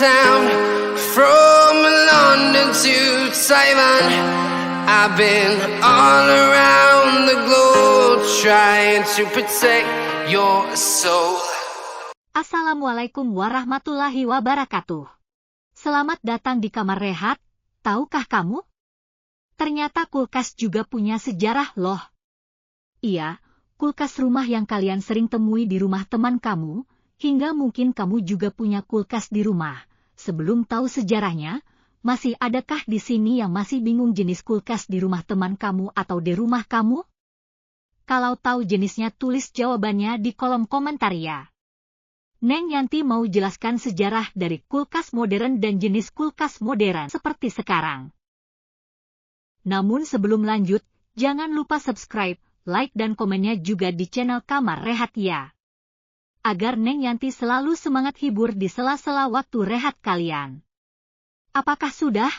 town, from London to Taiwan. I've been all around the globe trying to protect your soul. Assalamualaikum warahmatullahi wabarakatuh. Selamat datang di kamar rehat. Tahukah kamu? Ternyata kulkas juga punya sejarah loh. Iya, kulkas rumah yang kalian sering temui di rumah teman kamu, hingga mungkin kamu juga punya kulkas di rumah. Sebelum tahu sejarahnya, masih adakah di sini yang masih bingung jenis kulkas di rumah teman kamu atau di rumah kamu? Kalau tahu jenisnya tulis jawabannya di kolom komentar ya. Neng Yanti mau jelaskan sejarah dari kulkas modern dan jenis kulkas modern seperti sekarang. Namun sebelum lanjut, jangan lupa subscribe, like dan komennya juga di channel Kamar Rehat ya. Agar Neng Yanti selalu semangat hibur di sela-sela waktu rehat kalian. Apakah sudah?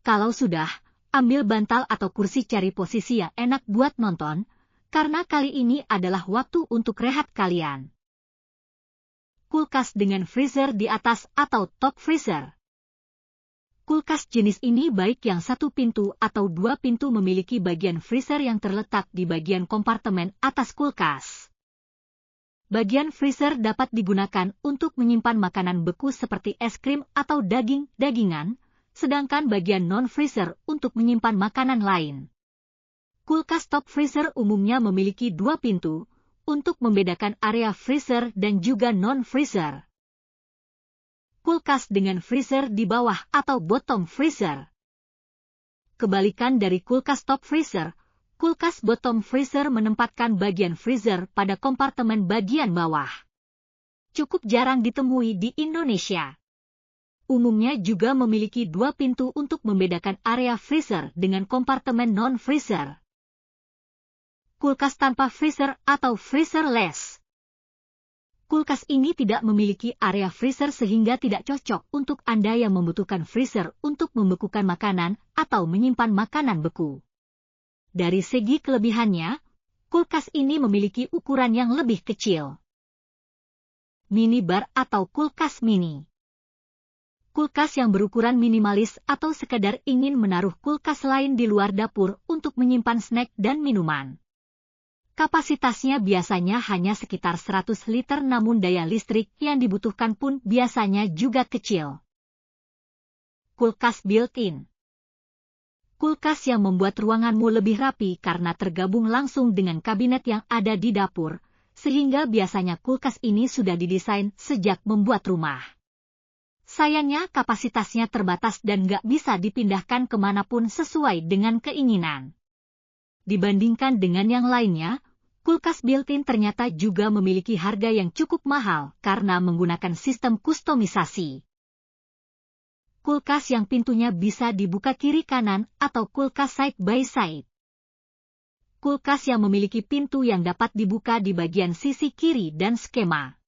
Kalau sudah, ambil bantal atau kursi cari posisi yang enak buat nonton, karena kali ini adalah waktu untuk rehat kalian. Kulkas dengan freezer di atas atau top freezer. Kulkas jenis ini baik yang satu pintu atau dua pintu memiliki bagian freezer yang terletak di bagian kompartemen atas kulkas. Bagian freezer dapat digunakan untuk menyimpan makanan beku seperti es krim atau daging-dagingan, sedangkan bagian non-freezer untuk menyimpan makanan lain. Kulkas top freezer umumnya memiliki dua pintu, untuk membedakan area freezer dan juga non-freezer. Kulkas dengan freezer di bawah atau bottom freezer. Kebalikan dari kulkas top freezer, kulkas bottom freezer menempatkan bagian freezer pada kompartemen bagian bawah. Cukup jarang ditemui di Indonesia. Umumnya juga memiliki dua pintu untuk membedakan area freezer dengan kompartemen non-freezer. Kulkas tanpa freezer atau freezerless. Kulkas ini tidak memiliki area freezer sehingga tidak cocok untuk Anda yang membutuhkan freezer untuk membekukan makanan atau menyimpan makanan beku. Dari segi kelebihannya, kulkas ini memiliki ukuran yang lebih kecil. Minibar atau kulkas mini. Kulkas yang berukuran minimalis atau sekadar ingin menaruh kulkas lain di luar dapur untuk menyimpan snack dan minuman. Kapasitasnya biasanya hanya sekitar 100 liter namun daya listrik yang dibutuhkan pun biasanya juga kecil. Kulkas built-in. Kulkas yang membuat ruanganmu lebih rapi karena tergabung langsung dengan kabinet yang ada di dapur, sehingga biasanya kulkas ini sudah didesain sejak membuat rumah. Sayangnya kapasitasnya terbatas dan nggak bisa dipindahkan kemanapun sesuai dengan keinginan. Dibandingkan dengan yang lainnya, kulkas built-in ternyata juga memiliki harga yang cukup mahal karena menggunakan sistem kustomisasi. Kulkas yang pintunya bisa dibuka kiri kanan atau kulkas side by side. Kulkas yang memiliki pintu yang dapat dibuka di bagian sisi kiri dan skema.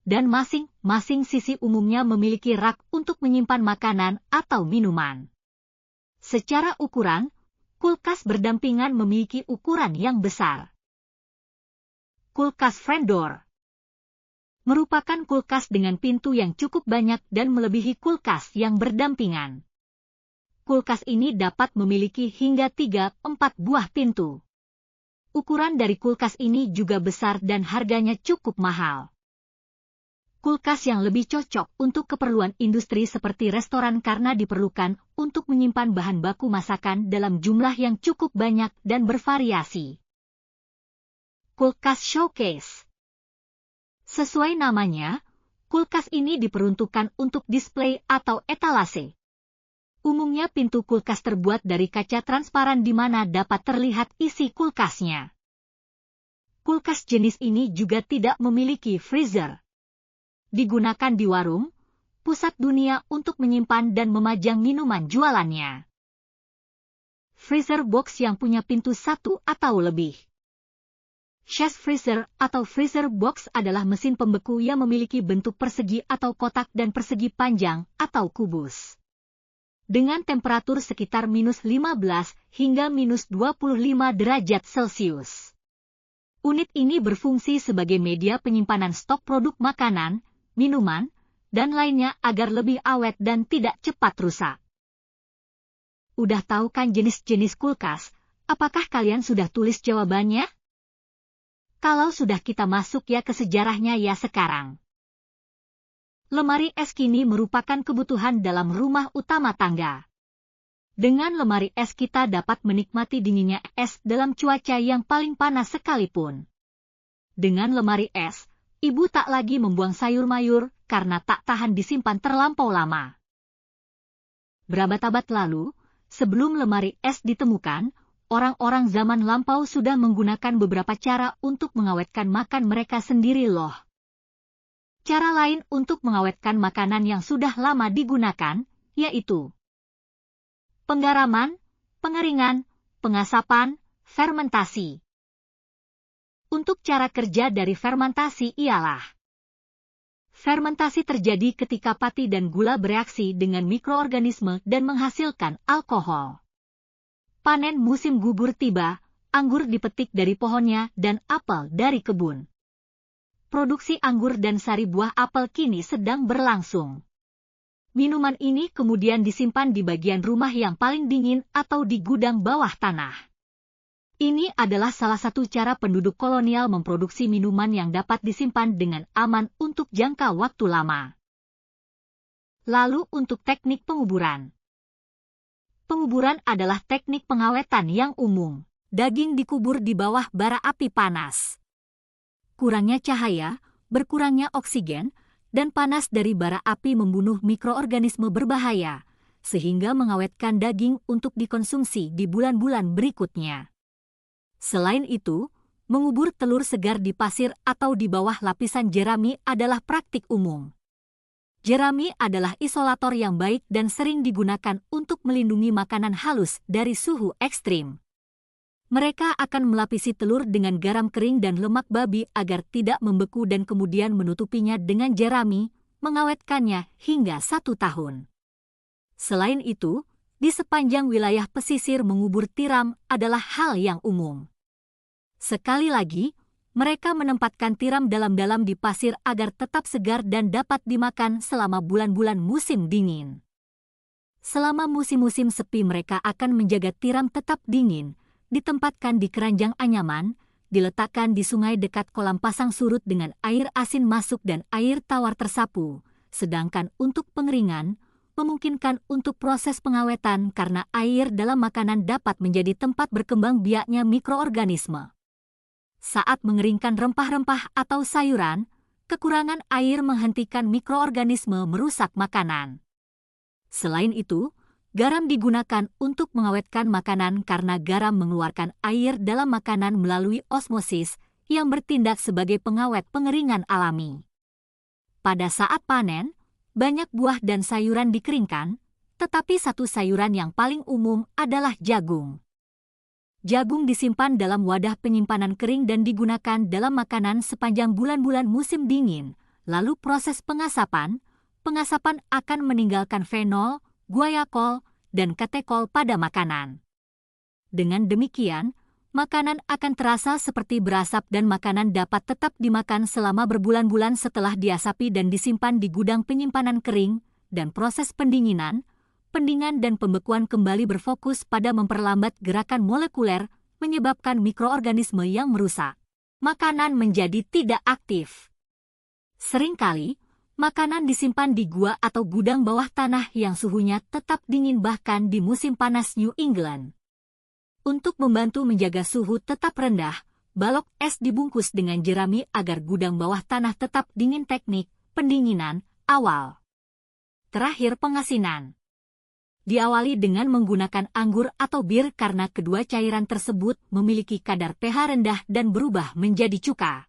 Dan masing-masing sisi umumnya memiliki rak untuk menyimpan makanan atau minuman. Secara ukuran, kulkas berdampingan memiliki ukuran yang besar. Kulkas front door. Merupakan kulkas dengan pintu yang cukup banyak dan melebihi kulkas yang berdampingan. Kulkas ini dapat memiliki hingga 3-4 buah pintu. Ukuran dari kulkas ini juga besar dan harganya cukup mahal. Kulkas yang lebih cocok untuk keperluan industri seperti restoran karena diperlukan untuk menyimpan bahan baku masakan dalam jumlah yang cukup banyak dan bervariasi. Kulkas showcase. Sesuai namanya, kulkas ini diperuntukkan untuk display atau etalase. Umumnya pintu kulkas terbuat dari kaca transparan di mana dapat terlihat isi kulkasnya. Kulkas jenis ini juga tidak memiliki freezer. Digunakan di warung, pusat dunia untuk menyimpan dan memajang minuman jualannya. Freezer box yang punya pintu satu atau lebih. Chest freezer atau freezer box adalah mesin pembeku yang memiliki bentuk persegi atau kotak dan persegi panjang atau kubus. Dengan temperatur sekitar -15 hingga -25 derajat Celcius. Unit ini berfungsi sebagai media penyimpanan stok produk makanan, minuman, dan lainnya agar lebih awet dan tidak cepat rusak. Udah tahu kan jenis-jenis kulkas? Apakah kalian sudah tulis jawabannya? Kalau sudah, kita masuk ya ke sejarahnya ya sekarang. Lemari es kini merupakan kebutuhan dalam rumah utama tangga. Dengan lemari es kita dapat menikmati dinginnya es dalam cuaca yang paling panas sekalipun. Dengan lemari es, ibu tak lagi membuang sayur mayur karena tak tahan disimpan terlampau lama. Berabad-abad lalu, sebelum lemari es ditemukan, orang-orang zaman lampau sudah menggunakan beberapa cara untuk mengawetkan makan mereka sendiri loh. Cara lain untuk mengawetkan makanan yang sudah lama digunakan, yaitu penggaraman, pengeringan, pengasapan, fermentasi. Untuk cara kerja dari fermentasi ialah: fermentasi terjadi ketika pati dan gula bereaksi dengan mikroorganisme dan menghasilkan alkohol. Panen musim gugur tiba, anggur dipetik dari pohonnya dan apel dari kebun. Produksi anggur dan sari buah apel kini sedang berlangsung. Minuman ini kemudian disimpan di bagian rumah yang paling dingin atau di gudang bawah tanah. Ini adalah salah satu cara penduduk kolonial memproduksi minuman yang dapat disimpan dengan aman untuk jangka waktu lama. Lalu untuk teknik penguburan. Penguburan adalah teknik pengawetan yang umum. Daging dikubur di bawah bara api panas. Kurangnya cahaya, berkurangnya oksigen, dan panas dari bara api membunuh mikroorganisme berbahaya, sehingga mengawetkan daging untuk dikonsumsi di bulan-bulan berikutnya. Selain itu, mengubur telur segar di pasir atau di bawah lapisan jerami adalah praktik umum. Jerami adalah isolator yang baik dan sering digunakan untuk melindungi makanan halus dari suhu ekstrim. Mereka akan melapisi telur dengan garam kering dan lemak babi agar tidak membeku dan kemudian menutupinya dengan jerami, mengawetkannya hingga 1 tahun. Selain itu, di sepanjang wilayah pesisir mengubur tiram adalah hal yang umum. Sekali lagi, mereka menempatkan tiram dalam-dalam di pasir agar tetap segar dan dapat dimakan selama bulan-bulan musim dingin. Selama musim-musim sepi mereka akan menjaga tiram tetap dingin, ditempatkan di keranjang anyaman, diletakkan di sungai dekat kolam pasang surut dengan air asin masuk dan air tawar tersapu, sedangkan untuk pengeringan, memungkinkan untuk proses pengawetan karena air dalam makanan dapat menjadi tempat berkembang biaknya mikroorganisme. Saat mengeringkan rempah-rempah atau sayuran, kekurangan air menghentikan mikroorganisme merusak makanan. Selain itu, garam digunakan untuk mengawetkan makanan karena garam mengeluarkan air dalam makanan melalui osmosis yang bertindak sebagai pengawet pengeringan alami. Pada saat panen, banyak buah dan sayuran dikeringkan, tetapi satu sayuran yang paling umum adalah jagung. Jagung disimpan dalam wadah penyimpanan kering dan digunakan dalam makanan sepanjang bulan-bulan musim dingin, lalu proses pengasapan akan meninggalkan fenol, guaiacol, dan katekol pada makanan. Dengan demikian, makanan akan terasa seperti berasap dan makanan dapat tetap dimakan selama berbulan-bulan setelah diasapi dan disimpan di gudang penyimpanan kering, dan proses pendinginan dan pembekuan kembali berfokus pada memperlambat gerakan molekuler, menyebabkan mikroorganisme yang merusak makanan menjadi tidak aktif. Seringkali, makanan disimpan di gua atau gudang bawah tanah yang suhunya tetap dingin bahkan di musim panas New England. Untuk membantu menjaga suhu tetap rendah, balok es dibungkus dengan jerami agar gudang bawah tanah tetap dingin. Teknik pendinginan awal. Terakhir, pengasinan. Diawali dengan menggunakan anggur atau bir karena kedua cairan tersebut memiliki kadar pH rendah dan berubah menjadi cuka.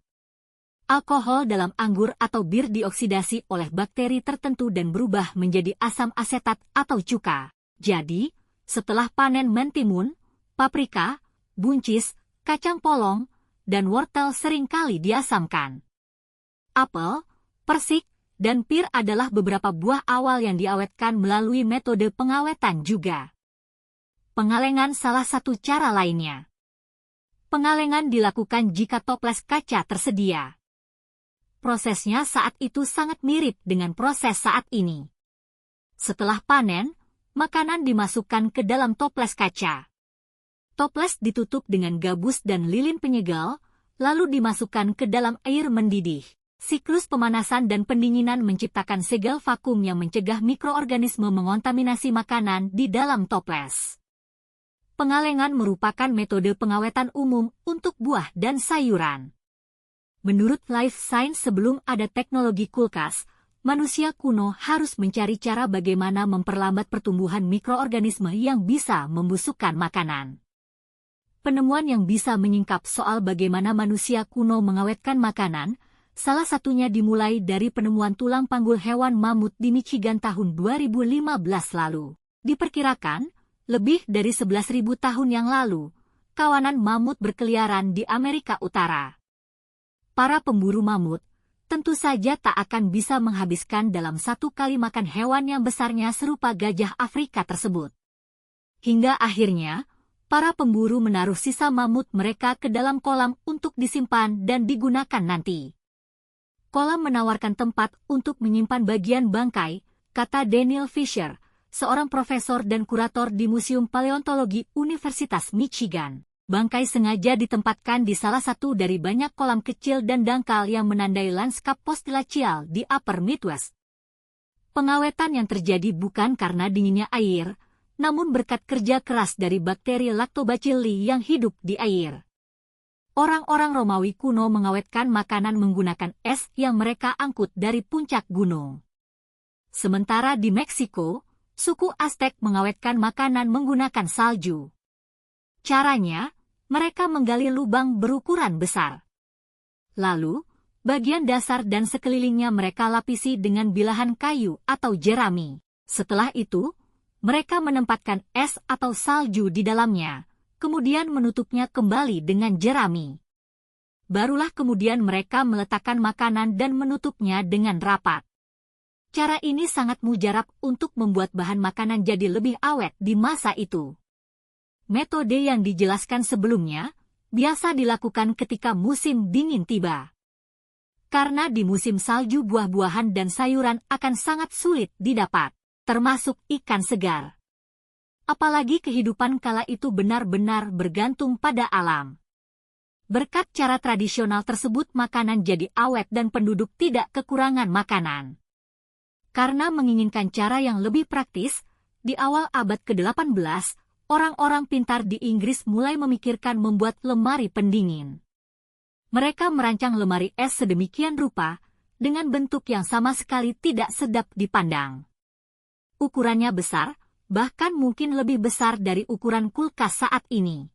Alkohol dalam anggur atau bir dioksidasi oleh bakteri tertentu dan berubah menjadi asam asetat atau cuka. Jadi, setelah panen mentimun, paprika, buncis, kacang polong, dan wortel seringkali diasamkan. Apel, persik, dan pir adalah beberapa buah awal yang diawetkan melalui metode pengawetan juga. Pengalengan salah satu cara lainnya. Pengalengan dilakukan jika toples kaca tersedia. prosesnya saat itu sangat mirip dengan proses saat ini. Setelah panen, makanan dimasukkan ke dalam toples kaca. Toples ditutup dengan gabus dan lilin penyegal, lalu dimasukkan ke dalam air mendidih. Siklus pemanasan dan pendinginan menciptakan segel vakum yang mencegah mikroorganisme mengontaminasi makanan di dalam toples. Pengalengan merupakan metode pengawetan umum untuk buah dan sayuran. Menurut Life Science, sebelum ada teknologi kulkas, manusia kuno harus mencari cara bagaimana memperlambat pertumbuhan mikroorganisme yang bisa membusukkan makanan. Penemuan yang bisa menyingkap soal bagaimana manusia kuno mengawetkan makanan, salah satunya dimulai dari penemuan tulang panggul hewan mamut di Michigan tahun 2015 lalu. Diperkirakan, lebih dari 11.000 tahun yang lalu, kawanan mamut berkeliaran di Amerika Utara. Para pemburu mamut tentu saja tak akan bisa menghabiskan dalam satu kali makan hewan yang besarnya serupa gajah Afrika tersebut. Hingga akhirnya, para pemburu menaruh sisa mamut mereka ke dalam kolam untuk disimpan dan digunakan nanti. Kolam menawarkan tempat untuk menyimpan bagian bangkai, kata Daniel Fisher, seorang profesor dan kurator di Museum Paleontologi Universitas Michigan. Bangkai sengaja ditempatkan di salah satu dari banyak kolam kecil dan dangkal yang menandai lanskap postglacial di Upper Midwest. Pengawetan yang terjadi bukan karena dinginnya air, namun berkat kerja keras dari bakteri Lactobacilli yang hidup di air. Orang-orang Romawi kuno mengawetkan makanan menggunakan es yang mereka angkut dari puncak gunung. Sementara di Meksiko, suku Aztec mengawetkan makanan menggunakan salju. Caranya, mereka menggali lubang berukuran besar. Lalu, bagian dasar dan sekelilingnya mereka lapisi dengan bilahan kayu atau jerami. Setelah itu, mereka menempatkan es atau salju di dalamnya, kemudian menutupnya kembali dengan jerami. Barulah kemudian mereka meletakkan makanan dan menutupnya dengan rapat. Cara ini sangat mujarab untuk membuat bahan makanan jadi lebih awet di masa itu. Metode yang dijelaskan sebelumnya biasa dilakukan ketika musim dingin tiba. Karena di musim salju buah-buahan dan sayuran akan sangat sulit didapat, termasuk ikan segar. Apalagi kehidupan kala itu benar-benar bergantung pada alam. Berkat cara tradisional tersebut makanan jadi awet dan penduduk tidak kekurangan makanan. Karena menginginkan cara yang lebih praktis, di awal abad ke-18, orang-orang pintar di Inggris mulai memikirkan membuat lemari pendingin. Mereka merancang lemari es sedemikian rupa, dengan bentuk yang sama sekali tidak sedap dipandang. Ukurannya besar, bahkan mungkin lebih besar dari ukuran kulkas saat ini.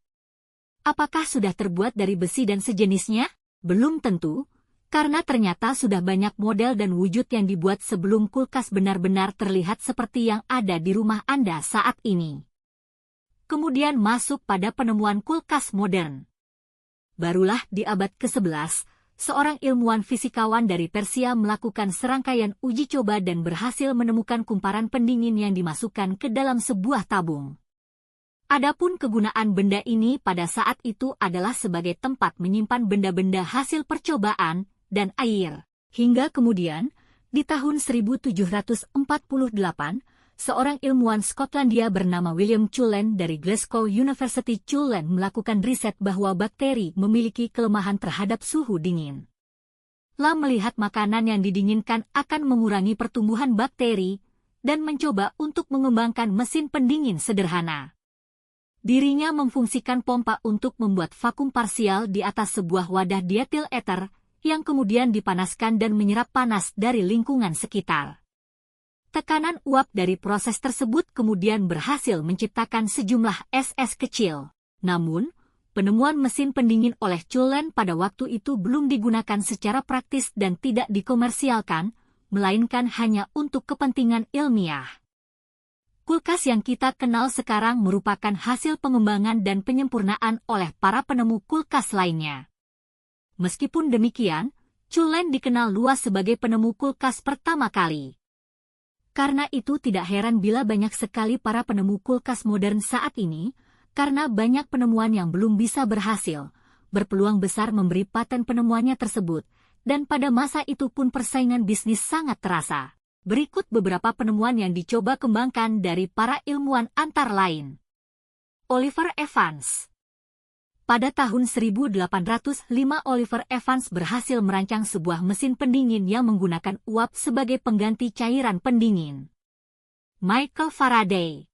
Apakah sudah terbuat dari besi dan sejenisnya? Belum tentu. Karena ternyata sudah banyak model dan wujud yang dibuat sebelum kulkas benar-benar terlihat seperti yang ada di rumah Anda saat ini. Kemudian masuk pada penemuan kulkas modern. Barulah di abad ke-11, seorang ilmuwan fisikawan dari Persia melakukan serangkaian uji coba dan berhasil menemukan kumparan pendingin yang dimasukkan ke dalam sebuah tabung. Adapun kegunaan benda ini pada saat itu adalah sebagai tempat menyimpan benda-benda hasil percobaan dan air. Hingga kemudian, di tahun 1748, seorang ilmuwan Skotlandia bernama William Cullen dari Glasgow University. Cullen melakukan riset bahwa bakteri memiliki kelemahan terhadap suhu dingin. Melihat makanan yang didinginkan akan mengurangi pertumbuhan bakteri, dan mencoba untuk mengembangkan mesin pendingin sederhana. Dirinya memfungsikan pompa untuk membuat vakum parsial di atas sebuah wadah dietil eter, yang kemudian dipanaskan dan menyerap panas dari lingkungan sekitar. Tekanan uap dari proses tersebut kemudian berhasil menciptakan sejumlah es kecil. Namun, penemuan mesin pendingin oleh Cullen pada waktu itu belum digunakan secara praktis dan tidak dikomersialkan, melainkan hanya untuk kepentingan ilmiah. Kulkas yang kita kenal sekarang merupakan hasil pengembangan dan penyempurnaan oleh para penemu kulkas lainnya. Meskipun demikian, Cullen dikenal luas sebagai penemu kulkas pertama kali. Karena itu tidak heran bila banyak sekali para penemu kulkas modern saat ini, karena banyak penemuan yang belum bisa berhasil, berpeluang besar memberi paten penemuannya tersebut, Dan pada masa itu pun persaingan bisnis sangat terasa. Berikut beberapa penemuan yang dicoba kembangkan dari para ilmuwan antara lain. Oliver Evans. Pada tahun 1805 Oliver Evans berhasil merancang sebuah mesin pendingin yang menggunakan uap sebagai pengganti cairan pendingin. Michael Faraday.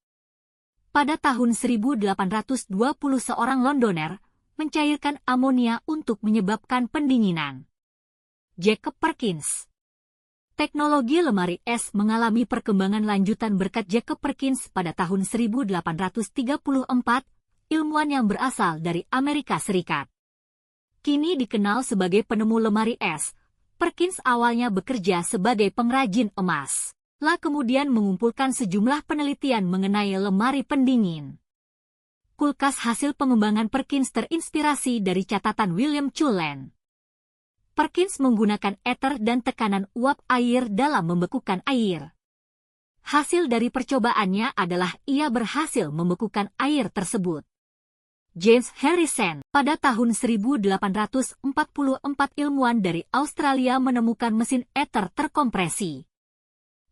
Pada tahun 1820 seorang Londoner mencairkan amonia untuk menyebabkan pendinginan. Jacob Perkins. Teknologi lemari es mengalami perkembangan lanjutan berkat Jacob Perkins pada tahun 1834, ilmuwan yang berasal dari Amerika Serikat. Kini dikenal sebagai penemu lemari es, Perkins awalnya bekerja sebagai pengrajin emas, kemudian mengumpulkan sejumlah penelitian mengenai lemari pendingin. Kulkas hasil pengembangan Perkins terinspirasi dari catatan William Cullen. Perkins menggunakan ether dan tekanan uap air dalam membekukan air. Hasil dari percobaannya adalah ia berhasil membekukan air tersebut. James Harrison. Pada tahun 1844 ilmuwan dari Australia menemukan mesin ether terkompresi.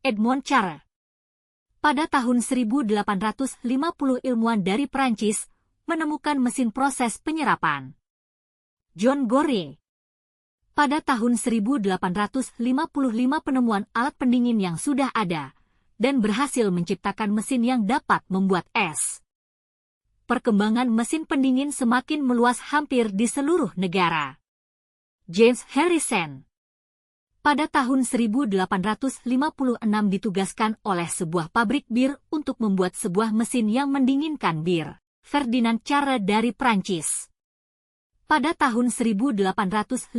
Edmond Charre. Pada tahun 1850 ilmuwan dari Prancis menemukan mesin proses penyerapan. John Gore. Pada tahun 1855 penemuan alat pendingin yang sudah ada, dan berhasil menciptakan mesin yang dapat membuat es. Perkembangan mesin pendingin semakin meluas hampir di seluruh negara. James Harrison. Pada tahun 1856 ditugaskan oleh sebuah pabrik bir untuk membuat sebuah mesin yang mendinginkan bir. Ferdinand Charre dari Prancis. Pada tahun 1859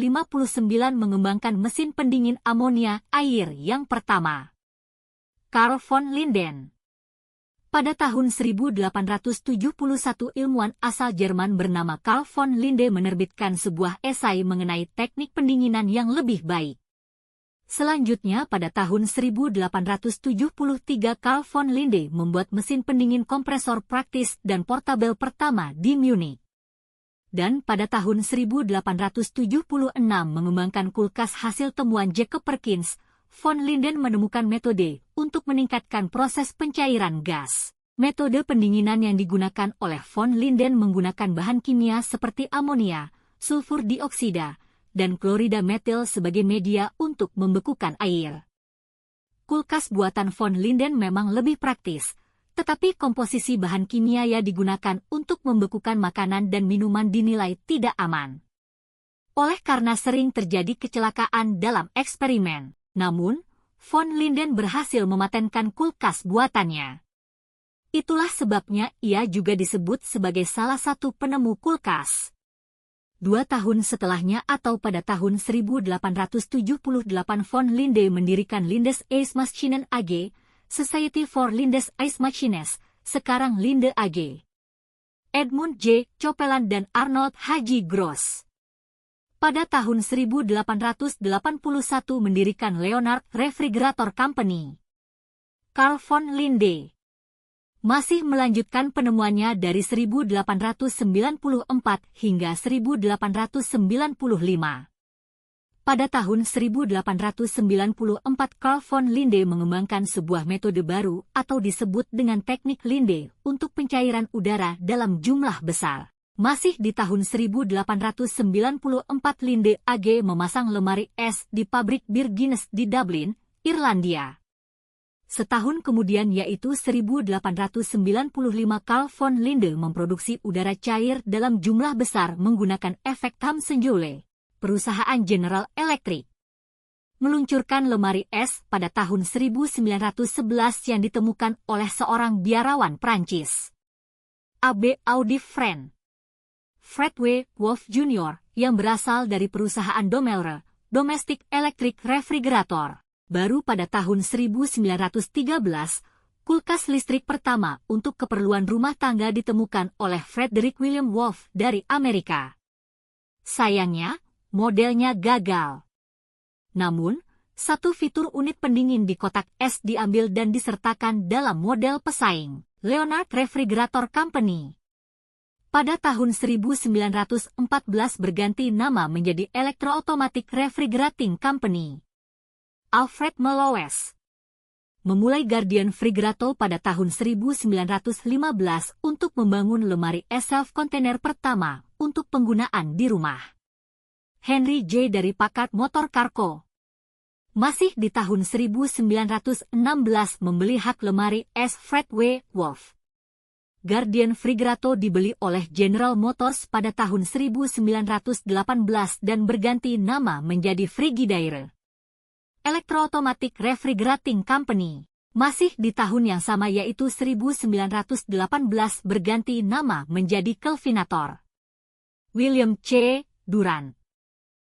mengembangkan mesin pendingin amonia air yang pertama. Carl von Linden. Pada tahun 1871 ilmuwan asal Jerman bernama Carl von Linde menerbitkan sebuah esai mengenai teknik pendinginan yang lebih baik. Selanjutnya pada tahun 1873 Carl von Linde membuat mesin pendingin kompresor praktis dan portabel pertama di Munich. Dan pada tahun 1876 mengembangkan kulkas hasil temuan Jacob Perkins, von Linden menemukan metode untuk meningkatkan proses pencairan gas. Metode pendinginan yang digunakan oleh von Linden menggunakan bahan kimia seperti amonia, sulfur dioksida, dan klorida metil sebagai media untuk membekukan air. Kulkas buatan von Linden memang lebih praktis, tetapi komposisi bahan kimia yang digunakan untuk membekukan makanan dan minuman dinilai tidak aman. Oleh karena sering terjadi kecelakaan dalam eksperimen, namun, von Linden berhasil mematenkan kulkas buatannya. Itulah sebabnya ia juga disebut sebagai salah satu penemu kulkas. 2 tahun setelahnya atau pada tahun 1878 von Linde mendirikan Lindes Eismaschinen AG, Society for Lindes Eismachines, sekarang Linde AG. Edmund J. Copeland dan Arnold H. Gross. Pada tahun 1881 mendirikan Leonard Refrigerator Company. Carl von Linde masih melanjutkan penemuannya dari 1894 hingga 1895. Pada tahun 1894 Carl von Linde mengembangkan sebuah metode baru atau disebut dengan teknik Linde untuk pencairan udara dalam jumlah besar. Masih di tahun 1894 Linde AG memasang lemari es di pabrik bir Guinness di Dublin, Irlandia. Setahun kemudian yaitu 1895 Carl von Linde memproduksi udara cair dalam jumlah besar menggunakan efek Thomson-Joule. Perusahaan General Electric meluncurkan lemari es pada tahun 1911 yang ditemukan oleh seorang biarawan Prancis, Abbe Audifren. Fred W. Wolf Jr. yang berasal dari perusahaan Domelre, Domestic Electric Refrigerator. Baru pada tahun 1913, kulkas listrik pertama untuk keperluan rumah tangga ditemukan oleh Frederick William Wolf dari Amerika. Sayangnya, modelnya gagal. Namun, satu fitur unit pendingin di kotak es diambil dan disertakan dalam model pesaing, Leonard Refrigerator Company. pada tahun 1914 berganti nama menjadi Electro-Automatic Refrigerating Company. Alfred Mellowes memulai Guardian Frigato pada tahun 1915 untuk membangun lemari es self-container pertama untuk penggunaan di rumah. Henry J. dari Packard Motor Carco masih di tahun 1916 membeli hak lemari es Fred W. Wolf. Guardian Frigato dibeli oleh General Motors pada tahun 1918 dan berganti nama menjadi Frigidaire. Electro-Automatic Refrigerating Company masih di tahun yang sama yaitu 1918 berganti nama menjadi Kelvinator. William C. Durant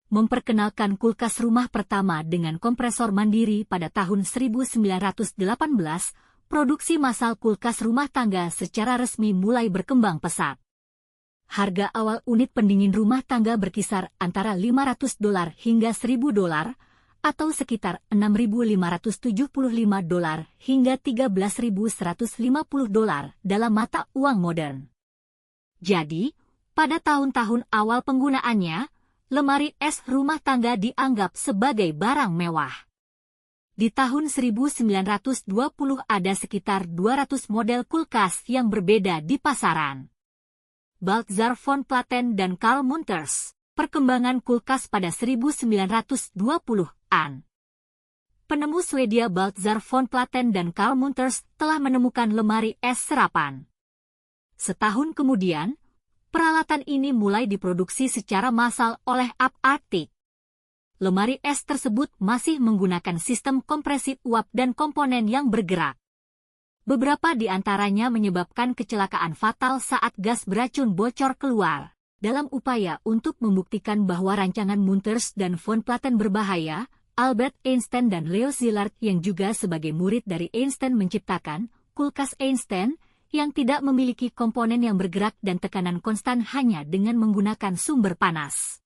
memperkenalkan kulkas rumah pertama dengan kompresor mandiri pada tahun 1918. Produksi massal kulkas rumah tangga secara resmi mulai berkembang pesat. Harga awal unit pendingin rumah tangga berkisar antara $500 hingga $1.000 atau sekitar $6.575 hingga $13.150 dalam mata uang modern. Jadi, pada tahun-tahun awal penggunaannya, lemari es rumah tangga dianggap sebagai barang mewah. Di tahun 1920 ada sekitar 200 model kulkas yang berbeda di pasaran. Balthazar von Platen dan Carl Munters, perkembangan kulkas pada 1920-an. Penemu Swedia Balthazar von Platen dan Carl Munters telah menemukan lemari es serapan. Setahun kemudian, peralatan ini mulai diproduksi secara massal oleh Up Arctic. Lemari es tersebut masih menggunakan sistem kompresi uap dan komponen yang bergerak. Beberapa di antaranya menyebabkan kecelakaan fatal saat gas beracun bocor keluar. Dalam upaya untuk membuktikan bahwa rancangan Munters dan von Platen berbahaya, Albert Einstein dan Leo Szilard yang juga sebagai murid dari Einstein menciptakan kulkas Einstein yang tidak memiliki komponen yang bergerak dan tekanan konstan hanya dengan menggunakan sumber panas.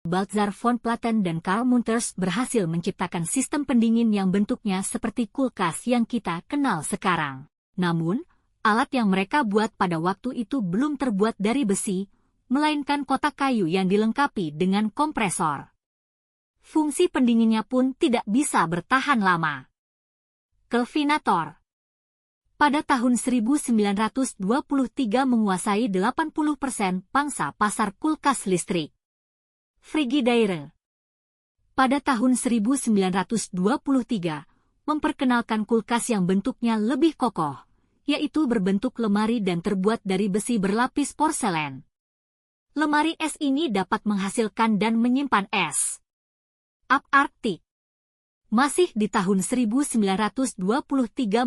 Balthazar von Platen dan Carl Munters berhasil menciptakan sistem pendingin yang bentuknya seperti kulkas yang kita kenal sekarang. Namun, alat yang mereka buat pada waktu itu belum terbuat dari besi, melainkan kotak kayu yang dilengkapi dengan kompresor. Fungsi pendinginnya pun tidak bisa bertahan lama. Kelvinator pada tahun 1923 menguasai 80% pangsa pasar kulkas listrik. Frigidaire pada tahun 1923 memperkenalkan kulkas yang bentuknya lebih kokoh, yaitu berbentuk lemari dan terbuat dari besi berlapis porselen. Lemari es ini dapat menghasilkan dan menyimpan es. Up Arctic masih di tahun 1923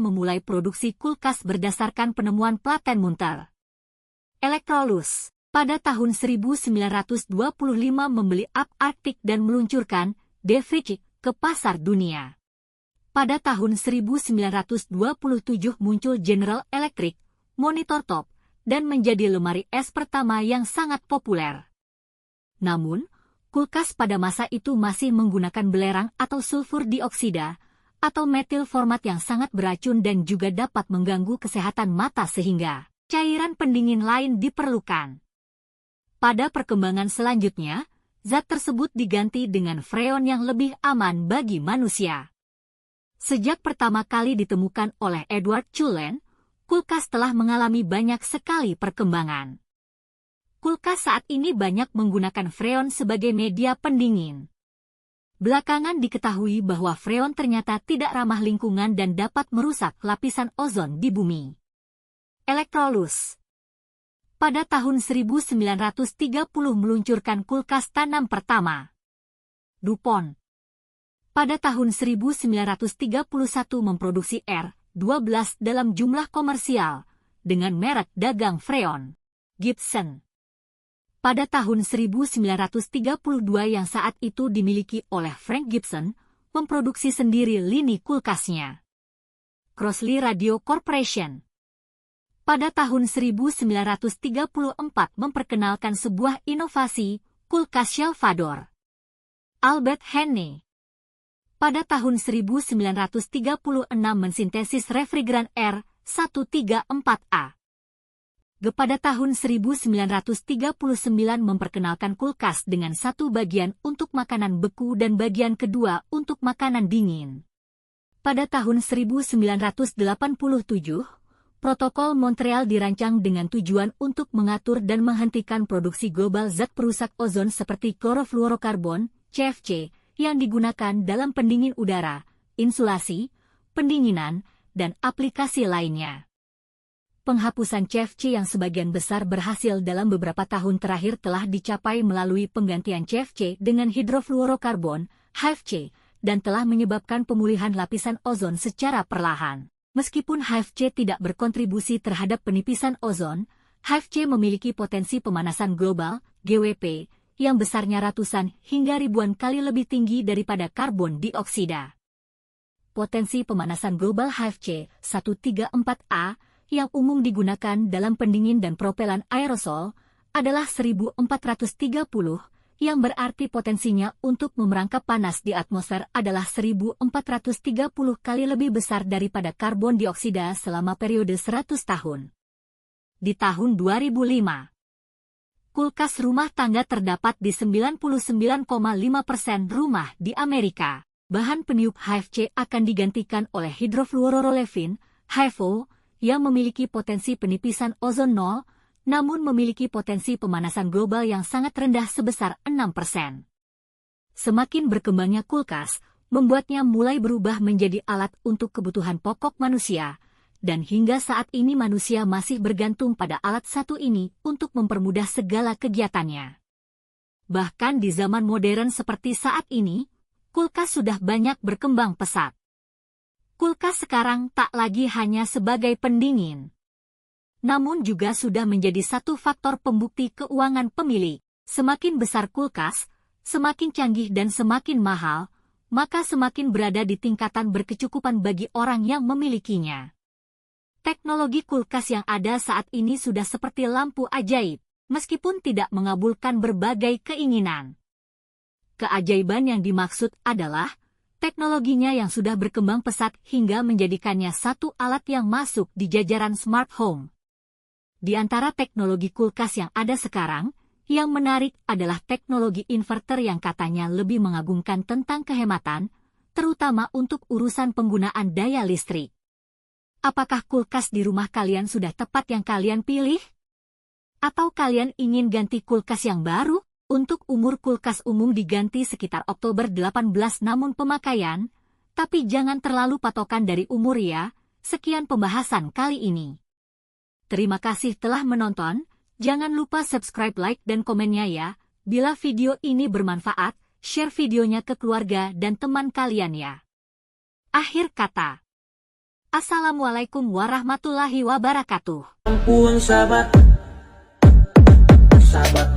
memulai produksi kulkas berdasarkan penemuan Platen Munter. Electrolux pada tahun 1925 membeli Up Arctic dan meluncurkan Defrigid ke pasar dunia. Pada tahun 1927 muncul General Electric, monitor top, dan menjadi lemari es pertama yang sangat populer. Namun, kulkas pada masa itu masih menggunakan belerang atau sulfur dioksida, atau metil format yang sangat beracun dan juga dapat mengganggu kesehatan mata sehingga cairan pendingin lain diperlukan. Pada perkembangan selanjutnya, zat tersebut diganti dengan freon yang lebih aman bagi manusia. Sejak pertama kali ditemukan oleh Edward Cullen, kulkas telah mengalami banyak sekali perkembangan. Kulkas saat ini banyak menggunakan freon sebagai media pendingin. Belakangan diketahui bahwa freon ternyata tidak ramah lingkungan dan dapat merusak lapisan ozon di bumi. Electrolux pada tahun 1930 meluncurkan kulkas tanam pertama. DuPont pada tahun 1931 memproduksi R12 dalam jumlah komersial dengan merek dagang freon. Gibson pada tahun 1932 yang saat itu dimiliki oleh Frank Gibson memproduksi sendiri lini kulkasnya. Crossley Radio Corporation pada tahun 1934 memperkenalkan sebuah inovasi, kulkas Salvador. Albert Henne pada tahun 1936 mensintesis refrigeran R134A. pada tahun 1939 memperkenalkan kulkas dengan satu bagian untuk makanan beku dan bagian kedua untuk makanan dingin. Pada tahun 1987, Protokol Montreal dirancang dengan tujuan untuk mengatur dan menghentikan produksi global zat perusak ozon seperti klorofluorokarbon, CFC, yang digunakan dalam pendingin udara, insulasi, pendinginan, dan aplikasi lainnya. Penghapusan CFC yang sebagian besar berhasil dalam beberapa tahun terakhir telah dicapai melalui penggantian CFC dengan hidrofluorokarbon, HFC, dan telah menyebabkan pemulihan lapisan ozon secara perlahan. Meskipun HFC tidak berkontribusi terhadap penipisan ozon, HFC memiliki potensi pemanasan global, GWP, yang besarnya ratusan hingga ribuan kali lebih tinggi daripada karbon dioksida. Potensi pemanasan global HFC 134A yang umum digunakan dalam pendingin dan propelan aerosol adalah 1430, yang berarti potensinya untuk memerangkap panas di atmosfer adalah 1430 kali lebih besar daripada karbon dioksida selama periode 100 tahun. Di tahun 2005, kulkas rumah tangga terdapat di 99,5% rumah di Amerika. Bahan peniup HFC akan digantikan oleh hidrofluorolefin, HFO, yang memiliki potensi penipisan ozon 0, namun memiliki potensi pemanasan global yang sangat rendah sebesar 6%. Semakin berkembangnya kulkas, membuatnya mulai berubah menjadi alat untuk kebutuhan pokok manusia, dan hingga saat ini manusia masih bergantung pada alat satu ini untuk mempermudah segala kegiatannya. Bahkan di zaman modern seperti saat ini, kulkas sudah banyak berkembang pesat. Kulkas sekarang tak lagi hanya sebagai pendingin, namun juga sudah menjadi satu faktor pembukti keuangan pemilik. Semakin besar kulkas, semakin canggih dan semakin mahal, maka semakin berada di tingkatan berkecukupan bagi orang yang memilikinya. Teknologi kulkas yang ada saat ini sudah seperti lampu ajaib, meskipun tidak mengabulkan berbagai keinginan. Keajaiban yang dimaksud adalah teknologinya yang sudah berkembang pesat hingga menjadikannya satu alat yang masuk di jajaran smart home. Di antara teknologi kulkas yang ada sekarang, yang menarik adalah teknologi inverter yang katanya lebih mengagumkan tentang kehematan, terutama untuk urusan penggunaan daya listrik. Apakah kulkas di rumah kalian sudah tepat yang kalian pilih? Atau kalian ingin ganti kulkas yang baru? Untuk umur kulkas umum diganti sekitar Oktober 18 namun pemakaian, tapi jangan terlalu patokan dari umur ya. Sekian pembahasan kali ini. Terima kasih telah menonton, jangan lupa subscribe, like, dan komennya ya. Bila video ini bermanfaat, share videonya ke keluarga dan teman kalian ya. Akhir kata. Assalamualaikum warahmatullahi wabarakatuh. Sahabat